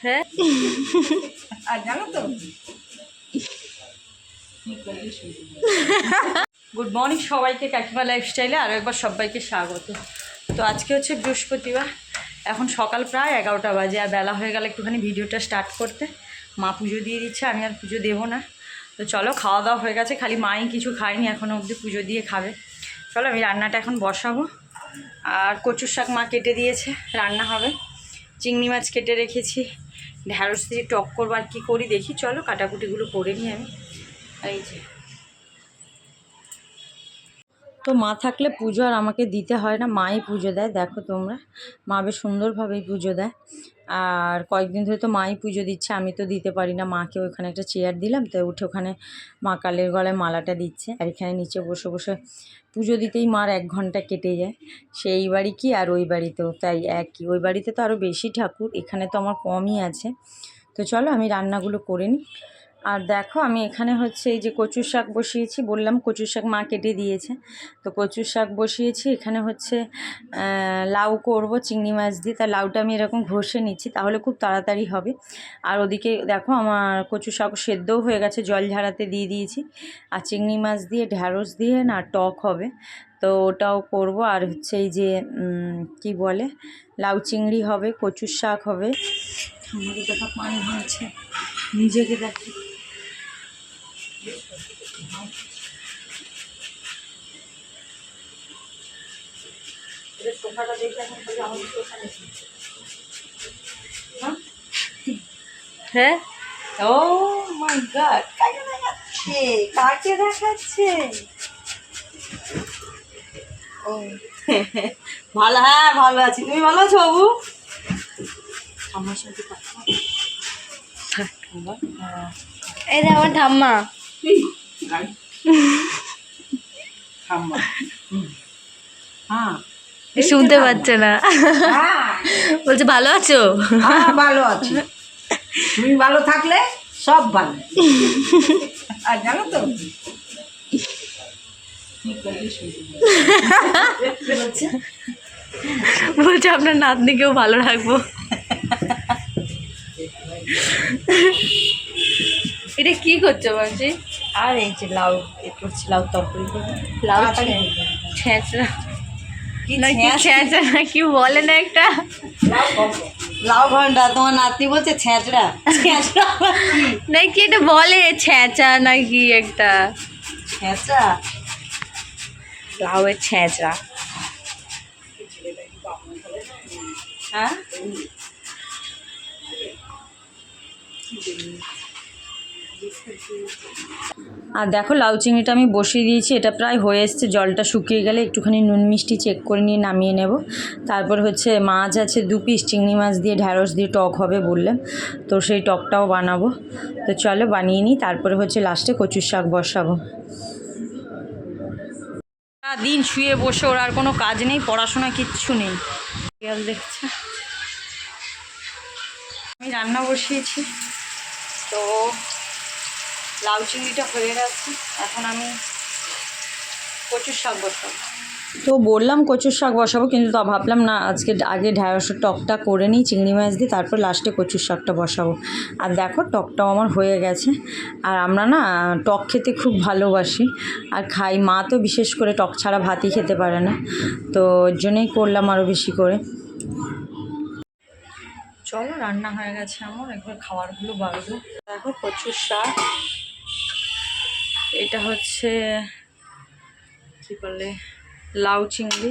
হ্যাঁ আর জানো তো গুড মর্নিং সবাইকে, কাকিমা লাইফস্টাইলে আরও একবার সবাইকে স্বাগত। তো আজকে হচ্ছে বৃহস্পতিবার, এখন সকাল প্রায় 11টা বাজে, আর বেলা হয়ে গেল একটুখানি ভিডিওটা স্টার্ট করতে। মা পুজো দিয়ে দিচ্ছে, আমি আর পুজো দেবো না। তো চলো, খাওয়া দাওয়া হয়ে গেছে, খালি মাই কিছু খায়নি এখনও অবধি, পুজো দিয়ে খাবে। চলো আমি রান্নাটা এখন বসাবো। আর কচুর শাক মা কেটে দিয়েছে, রান্না হবে। চিংড়ি মাছ কেটে রেখেছি, ঢ্যাঁড়স দিয়ে টক করবো। আর কী করি দেখি, চলো কাটাকুটিগুলো করে নিই আমি। এই যে তো মা থাকলে পুজো আর আমাকে দিতে হয় না, মাই পুজো দেয়। দেখো তোমরা, মা বেশ সুন্দরভাবেই পুজো দেয়। আর কয়েকদিন ধরে তো মাই পুজো দিচ্ছে, আমি তো দিতে পারি না। মাকে ওখানে একটা চেয়ার দিলাম, তো উঠে ওখানে মা কালের গলায় মালাটা দিচ্ছে। আর এখানে নিচে বসে বসে পুজো দিতেই মার 1 ঘন্টা কেটে যায়। সেই বাড়ি কি আর ওই বাড়িতেও তাই একই। ওই বাড়িতে তো আরও বেশি ঠাকুর, এখানে তো আমার কমই আছে। তো চলো আমি রান্নাগুলো করে নিই। আর দেখো আমি এখানে হচ্ছে এই যে কচুর শাক বসিয়েছি, বললাম কচুর শাক মা কেটে দিয়েছে। তো কচুর শাক বসিয়েছি, এখানে হচ্ছে লাউ করব চিংড়ি মাছ দিয়ে। তা লাউটা আমি এরকম ঘষে নিচ্ছি, তাহলে খুব তাড়াতাড়ি হবে। আর ওদিকে দেখো আমার কচুর শাক সেদ্ধও হয়ে গেছে, জল ঝাড়াতে দিয়ে দিয়েছি। আর চিংড়ি মাছ দিয়ে ঢ্যাঁড়স দিয়ে না টক হবে, তো ওটাও করব। আর হচ্ছে এই যে কি বলে, লাউ চিংড়ি হবে, কচুর শাক হবে। আমাদের দেখা পানি হয়েছে, নিজেকে দেখি। হ্যাঁ, ও মাই গড, কাকে দেখাচ্ছে, কাকে দেখাচ্ছে? ও ভালো, হ্যাঁ ভালো আছি। তুমি ভালো আছো বাবু? আমার সাথে কথা এই যে আমার ঠাম্মা। হ্যাঁ, শুনতে পাচ্ছে না, বলছে ভালো আছো? হ্যাঁ ভালো আছি। তুমি ভালো থাকলে সব ভালো। আর জানো তো বলছে আপনার নাতনিকেও ভালো রাখবো। এটা কি করছো মাসি? আর এই যে লাউ করছি, লাউ তরকারি করবো। লাউ ছেঁচড়া নাকি ছেঁচড়া নাকি বলে না একটা, লাউ ঘন্টা। তোমার নাতনি বলছে ছেঁচড়া, ছেঁচড়া নাকি এটা বলে ছেঁচা নাকি একটা, ছেঁচড়া, লাউয়ের ছেঁচড়া। হ্যাঁ আর দেখো লাউ চিংড়িটা আমি বসিয়ে দিয়েছি, এটা প্রায় হয়ে এসছে। জলটা শুকিয়ে গেলে একটুখানি নুন মিষ্টি চেক করে নিয়ে নামিয়ে নেব। তারপর হচ্ছে মাছ আছে 2 পিস, চিংড়ি মাছ দিয়ে ঢ্যাঁড়স দিয়ে টক হবে বললাম, তো সেই টকটাও বানাবো। তো চলো বানিয়ে নিই, তারপরে হচ্ছে লাস্টে কচুর শাক বসাবো। দিন শুয়ে বসে ওর আর কোনো কাজ নেই, পড়াশোনা কিচ্ছু নেই। খেয়াল দেখছে। আমি রান্না বসিয়েছি, তো লাউ চিংড়িটা হয়ে গেছে, এখন আমি কচুর শাক বসাবো। তো বললাম কচুর শাক বসাবো, কিন্তু তা ভাবলাম না, আজকে আগে ঢ্যাঁড়সের টকটা করে নিই চিংড়ি মাছ দিয়ে, তারপর লাস্টে কচুর শাকটা বসাবো। আর দেখো টকটাও আমার হয়ে গেছে। আর আমরা না টক খেতে খুব ভালোবাসি আর খাই। মা তো বিশেষ করে টক ছাড়া ভাতই খেতে পারে না, তো ওর জন্যই করলাম আরও বেশি করে। চলো রান্না হয়ে গেছে আমার, একবার খাবারগুলো বাড়বো। দেখো কচুর শাক, এটা হচ্ছে কি বলে লাউ চিংড়ি,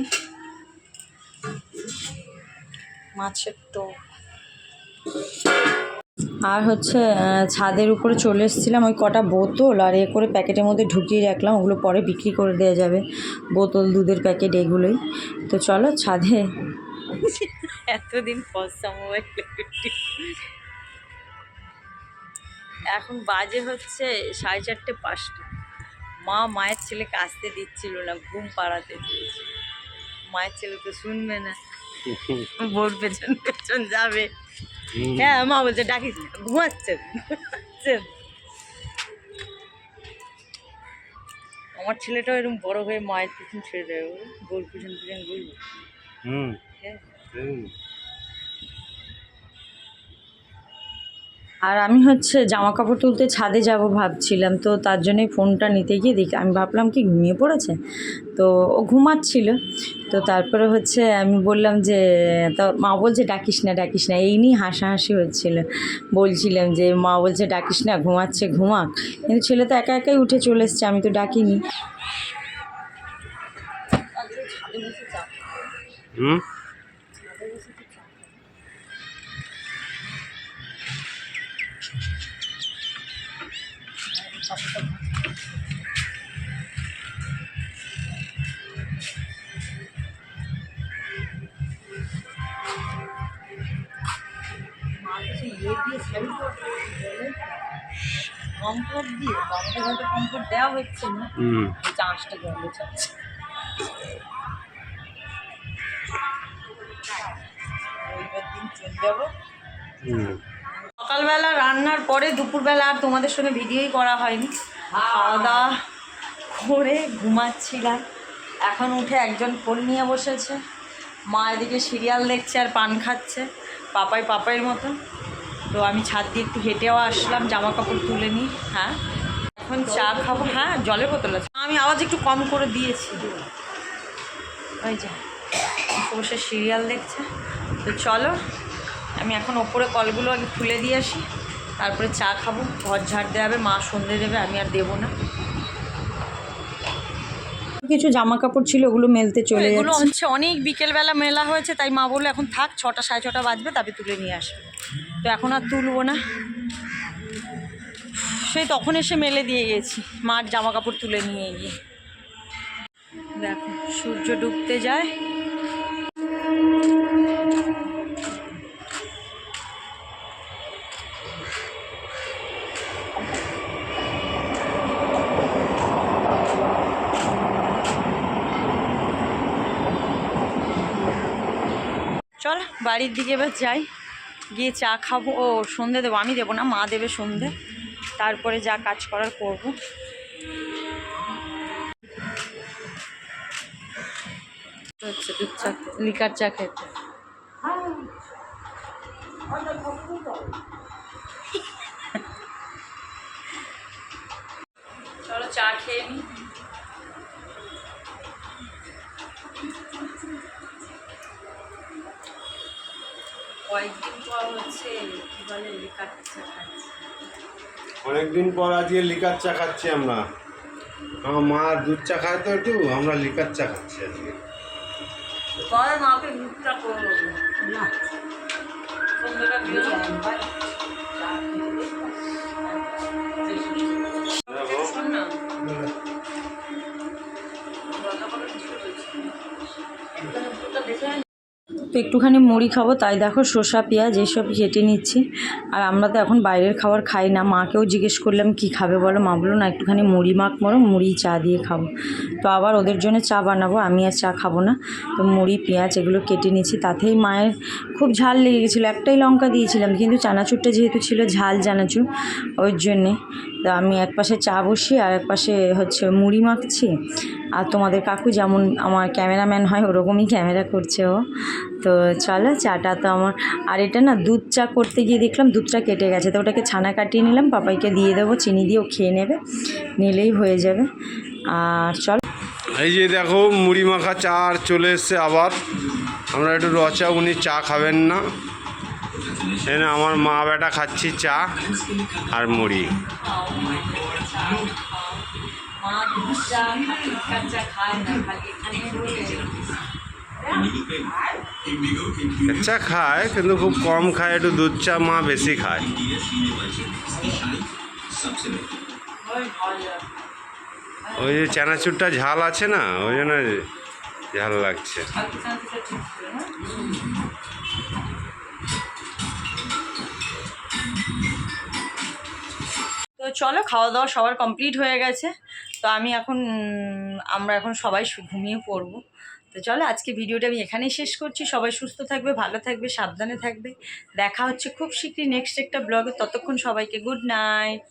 মাছের টক। আর হচ্ছে ছাদের উপরে চলে এসেছিলাম, ওই কটা বোতল আর এ করে প্যাকেটের মধ্যে ঢুকিয়ে রাখলাম, ওগুলো পরে বিক্রি করে দেওয়া যাবে, বোতল দুধের প্যাকেট এগুলোই। তো চলো ছাদে, এতদিন ফসা মোবাইল, এখন বাজে হচ্ছে 4:30 5টা। মা মায়ের ছেলেকে আসতে দিচ্ছিল না, ঘুম পাড়াতে দিয়েছে। মায়ের ছেলে তো শুনবে না, বোর পেছন পেছন যাবে। হ্যাঁ মা বলছে ডাকিস না, ঘুমাচ্ছে। আমার ছেলেটাও এরকম বড় হয়ে মায়ের পিছন ছেড়ে দেয়, গোল পিছন পিছন ঘুরবে। আর আমি হচ্ছে জামা কাপড় তুলতে ছাদে যাব ভাবছিলাম, তো তার জন্যই ফোনটা নিতে গিয়ে দেখি, আমি ভাবলাম কি ঘুমিয়ে পড়েছে, তো ও ঘুমাচ্ছিল। তো তারপরে হচ্ছে আমি বললাম যে, তো মা বলছে ডাকিস না ডাকিস না, এই নিয়ে হাসাহাসি হচ্ছিল। বলছিলাম যে মা বলছে ডাকিস না, ঘুমাচ্ছে ঘুমাক, কিন্তু ছেলে তো একা একাই উঠে চলে এসছে, আমি তো ডাকিনি। কমফোর্ট দিয়ে আমাদের হয়তো কমফোর্ট দেওয়া হচ্ছে না, চাষটা জলে যাচ্ছে। সকালবেলা রান্নার পরে দুপুরবেলা আর তোমাদের সঙ্গে ভিডিওই করা হয়নি, খাওয়া দাওয়া করে ঘুমাচ্ছিলাম। এখন উঠে একজন ফোন নিয়ে বসেছে, মা এদিকে সিরিয়াল দেখছে আর পান খাচ্ছে পাপাইয়ের মতো। তো আমি ছাদ দিয়ে একটু হেঁটেও আসলাম, জামা কাপড় তুলে নিই। হ্যাঁ এখন চা খাবো। হ্যাঁ জলের বোতল আছে, আমি আওয়াজ একটু কম করে দিয়েছি। ওই যে বসে সিরিয়াল দেখছে। তো চলো আমি এখন ওপরে কলগুলো আগে খুলে দিয়ে আসি, তারপরে চা খাবো, ঘর ঝাড় দেওয়া হবে, মা সন্ধে দেবে, আমি আর দেবো না। কিছু জামা কাপড় ছিল ওগুলো মেলতে চলে যাচ্ছে। এগুলো হচ্ছে অনেক বিকেলবেলা মেলা হয়েছে, তাই মা বললো এখন থাক, 6টা সাড়ে 6টা বাজবে তারপরে তুলে নিয়ে আসবে। তো এখন আর তুলবো না, সেই তখন এসে মেলে দিয়ে গেছি মার জামা কাপড় তুলে নিয়ে গিয়ে। দেখো সূর্য ডুবতে যায়। চল বাড়ির দিকে এবার যাই, গিয়ে চা খাবো। ও সন্ধে দেবো, আমি দেবো না, মা দেবে সন্ধে, তারপরে যা কাজ করার করবো। হচ্ছে দুধ চা, লিকার চা খেতে। চলো চা খেয়ে নি। কয়েকদিন পর হচ্ছে কি বলে লিকার চা খাচ্ছি। অনেকদিন পর আজকে লিকার চা খাচ্ছি আমরা। আমার মা দুধ চা খায় তো একটু, আমরা লিকার চা খাচ্ছি আজকে। মাকে দুধ চা করবো না, সন্ধ্যাটা দিয়ে তো একটুখানি মুড়ি খাবো, তাই দেখো শসা পেঁয়াজ এইসব কেটে নিচ্ছি। আর আমরা তো এখন বাইরের খাবার খাই না, মাকেও জিজ্ঞেস করলাম কি খাবে বলো, মা বললো না একটুখানি মুড়ি মাখ মারো, মুড়ি চা দিয়ে খাবো। তো আবার ওদের জন্য চা বানাবো, আমি আর চা খাবো না। তো মুড়ি পেঁয়াজ এগুলো কেটে নিচ্ছি, তাতেই মায়ের খুব ঝাল লেগে গেছিলো, একটাই লঙ্কা দিয়েছিলাম, কিন্তু চানাচুরটা যেহেতু ছিল ঝাল চানাচুর, ওই জন্যে তো আমি এক পাশে চা বসিয়ে আর এক পাশে হচ্ছে মুড়ি মাখছি। আর তোমাদের কাকু যেমন আমার ক্যামেরাম্যান হয় ওরকমই ক্যামেরা করছে ও। তো চলো চাটা তো আমার, আর এটা না দুধ চা করতে গিয়ে দেখলাম দুধটা কেটে গেছে, তো ওটাকে ছানা কাটিয়ে নিলাম, পাপাইকে দিয়ে দেবো, চিনি দিয়েও খেয়ে নেবে, নিলেই হয়ে যাবে। আর চলো এই যে দেখো মুড়ি মাখা চা আর চলে এসছে আবার। আমরা একটু রচা, উনি চা খাবেন না, এখানে আমার মা বেটা খাচ্ছি চা আর মুড়ি। চা খায় কিন্তু খুব কম খায়, একটু দুধ চা মা বেশি খায়। ওই যে চানাচুরটা ঝাল আছে না, ওই জন্য ঝাল লাগছে। তো চলো খাওয়া দাওয়া সবার কমপ্লিট হয়ে গেছে, তো আমরা এখন সবাই ঘুমিয়ে পড়বো। তো চলো আজকে ভিডিওটা আমি এখানেই শেষ করছি। সবাই সুস্থ থাকবে, ভালো থাকবে, সাবধানে থাকবে। দেখা হচ্ছে খুব শীঘ্রই নেক্সট একটা ব্লগে। ততক্ষণ সবাইকে গুড নাইট।